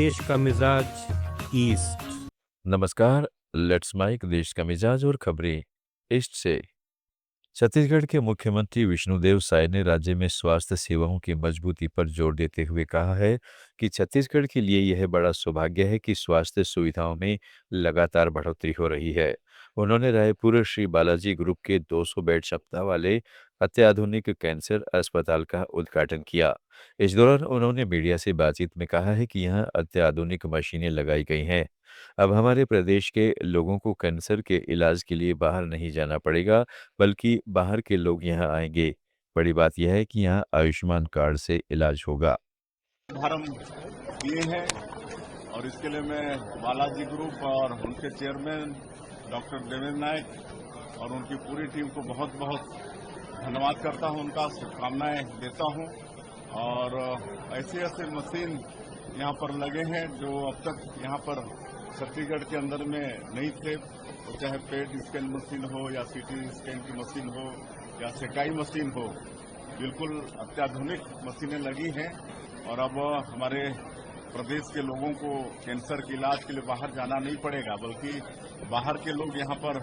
देश का मिजाज ईस्ट। नमस्कार। लेट्स माइक देश का मिजाज और खबरें ईस्ट से। छत्तीसगढ़ के मुख्यमंत्री विष्णुदेव साय ने राज्य में स्वास्थ्य सेवाओं की मजबूती पर जोर देते हुए कहा है कि छत्तीसगढ़ के लिए यह बड़ा सौभाग्य है कि स्वास्थ्य सुविधाओं में लगातार बढ़ोतरी हो रही है। उन्होंने रायपुर श्री बालाजी ग्रुप के 200 बेड क्षमता वाले अत्याधुनिक कैंसर अस्पताल का उद्घाटन किया। इस दौरान उन्होंने मीडिया से बातचीत में कहा है कि यहाँ अत्याधुनिक मशीनें लगाई गई हैं। अब हमारे प्रदेश के लोगों को कैंसर के इलाज के लिए बाहर नहीं जाना पड़ेगा, बल्कि बाहर के लोग यहाँ आएंगे। बड़ी बात यह है कि यहाँ आयुष्मान कार्ड से इलाज होगा। शुभारंभ किए हैं और इसके लिए मैं बालाजी ग्रुप और उनके चेयरमैन डॉक्टर देवेंद्र नायक और उनकी पूरी टीम को बहुत बहुत धन्यवाद करता हूं, उनका शुभकामनाएं देता हूं। और ऐसे ऐसे मशीन यहां पर लगे हैं जो अब तक यहां पर छत्तीसगढ़ के अंदर में नहीं थे, तो चाहे पेट स्कैन मशीन हो या सीटी स्कैन की मशीन हो या सेकाई मशीन हो, बिल्कुल अत्याधुनिक मशीनें लगी हैं। और अब हमारे प्रदेश के लोगों को कैंसर के इलाज के लिए बाहर जाना नहीं पड़ेगा, बल्कि बाहर के लोग यहाँ पर।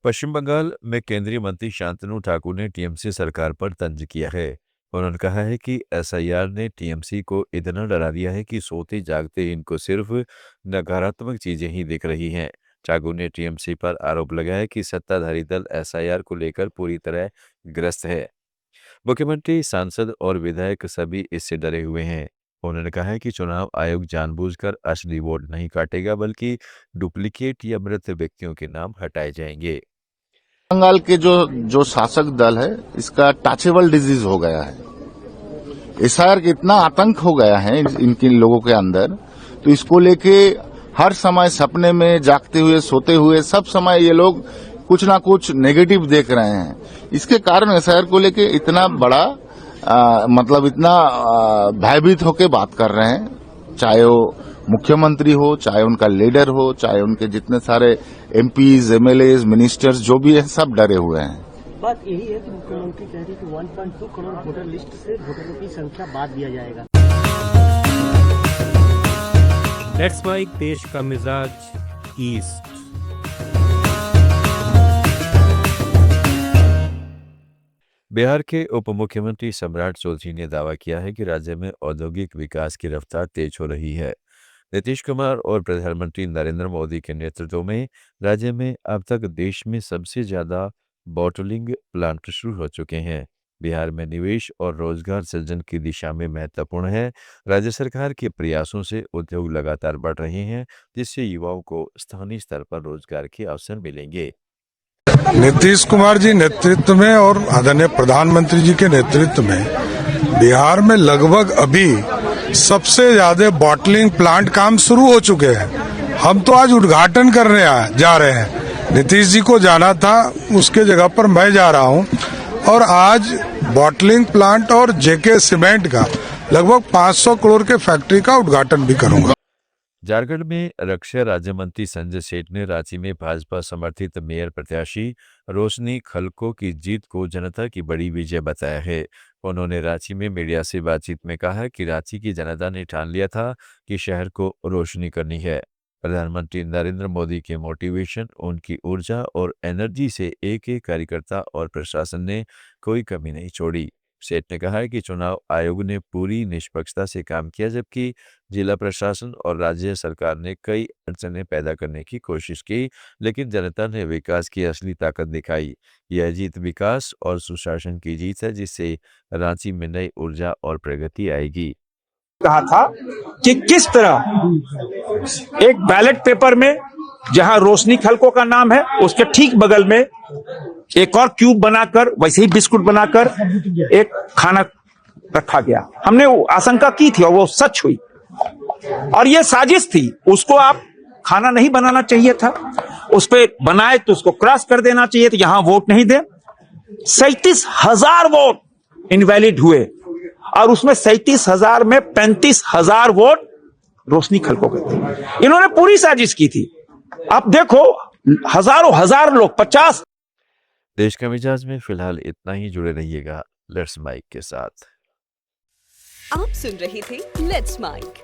पश्चिम बंगाल में केंद्रीय मंत्री शांतनु ठाकुर ने टीएमसी सरकार पर तंज किया है। उन्होंने कहा है कि एसआईआर ने टीएमसी को इतना डरा दिया है कि सोते जागते इनको सिर्फ नकारात्मक चीजें ही दिख रही हैं। ठाकुर ने टीएमसी पर आरोप लगाया कि सत्ताधारी दल एसआईआर को लेकर पूरी तरह ग्रस्त है। मुख्यमंत्री, सांसद और विधायक सभी इससे डरे हुए हैं। उन्होंने कहा है कि चुनाव आयोग जानबूझकर असली वोट नहीं काटेगा, बल्कि डुप्लीकेट या मृत व्यक्तियों के नाम हटाए जाएंगे। बंगाल के जो शासक दल है, इसका टचेबल डिजीज हो गया है। एसआईआर का इतना आतंक हो गया है इनके लोगों के अंदर, तो इसको लेके हर समय सपने में जागते हुए सोते हुए सब समय ये लोग कुछ ना कुछ नेगेटिव देख रहे हैं। इसके कारण एसआईआर को लेके इतना बड़ा इतना भयभीत होकर बात कर रहे हैं, चाहे वो मुख्यमंत्री हो, चाहे उनका लीडर हो, चाहे उनके जितने सारे एमपीज, एमएलएज, मिनिस्टर्स जो भी है, सब डरे हुए हैं। बात यही है कि मुख्यमंत्री कह रही है कि 1.2 करोड़ वोटर लिस्ट से वोटरों की संख्या बाद दिया जाएगा। लेट्स माइक देश का मिजाज ईस्ट। बिहार के उप मुख्यमंत्री सम्राट चौधरी ने दावा किया है कि राज्य में औद्योगिक विकास की रफ्तार तेज हो रही है। नीतीश कुमार और प्रधानमंत्री नरेंद्र मोदी के नेतृत्व में राज्य में अब तक देश में सबसे ज्यादा बॉटलिंग प्लांट शुरू हो चुके हैं। बिहार में निवेश और रोजगार सृजन की दिशा में महत्वपूर्ण है। राज्य सरकार के प्रयासों से उद्योग लगातार बढ़ रहे हैं, जिससे युवाओं को स्थानीय स्तर पर रोजगार के अवसर मिलेंगे। नीतीश कुमार जी नेतृत्व में और आदरणीय प्रधानमंत्री जी के नेतृत्व में बिहार में लगभग अभी सबसे ज्यादा बॉटलिंग प्लांट काम शुरू हो चुके हैं। हम तो आज उद्घाटन करने जा रहे हैं। नीतीश जी को जाना था, उसके जगह पर मैं जा रहा हूं और आज बॉटलिंग प्लांट और जेके सीमेंट का लगभग 500 करोड़ के फैक्ट्री का उद्घाटन भी करूंगा। झारखंड में रक्षा राज्य मंत्री संजय सेठ ने रांची में भाजपा समर्थित मेयर प्रत्याशी रोशनी खलको की जीत को जनता की बड़ी विजय बताया है। उन्होंने रांची में मीडिया से बातचीत में कहा कि रांची की जनता ने ठान लिया था कि शहर को रोशनी करनी है। प्रधानमंत्री नरेंद्र मोदी के मोटिवेशन, उनकी ऊर्जा और एनर्जी से एक एक कार्यकर्ता और प्रशासन ने कोई कमी नहीं छोड़ी। सेठ ने कहा है कि चुनाव आयोग ने पूरी निष्पक्षता से काम किया, जबकि जिला प्रशासन और राज्य सरकार ने कई अड़चनें पैदा करने की कोशिश की, लेकिन जनता ने विकास की असली ताकत दिखाई। यह जीत विकास और सुशासन की जीत है, जिससे रांची में नई ऊर्जा और प्रगति आएगी। कहा था कि किस तरह एक बैलेट पेपर में जहां रोशनी खलको का नाम है, उसके ठीक बगल में एक और क्यूब बनाकर, वैसे ही बिस्कुट बनाकर एक खाना रखा गया। हमने आशंका की थी और वो सच हुई, और ये साजिश थी। उसको आप खाना नहीं बनाना चाहिए था, उस पे बनाए तो उसको क्रॉस कर देना चाहिए था, यहां वोट नहीं दे। 37,000 वोट इनवैलिड हुए और उसमें 37,000 में 35,000 वोट रोशनी खलको के थे। इन्होंने पूरी साजिश की थी। अब देखो हजार लोग 50। देश का मिजाज में फिलहाल इतना ही। जुड़े रहिएगा लेट्स माइक के साथ। आप सुन रहे थे लेट्स माइक।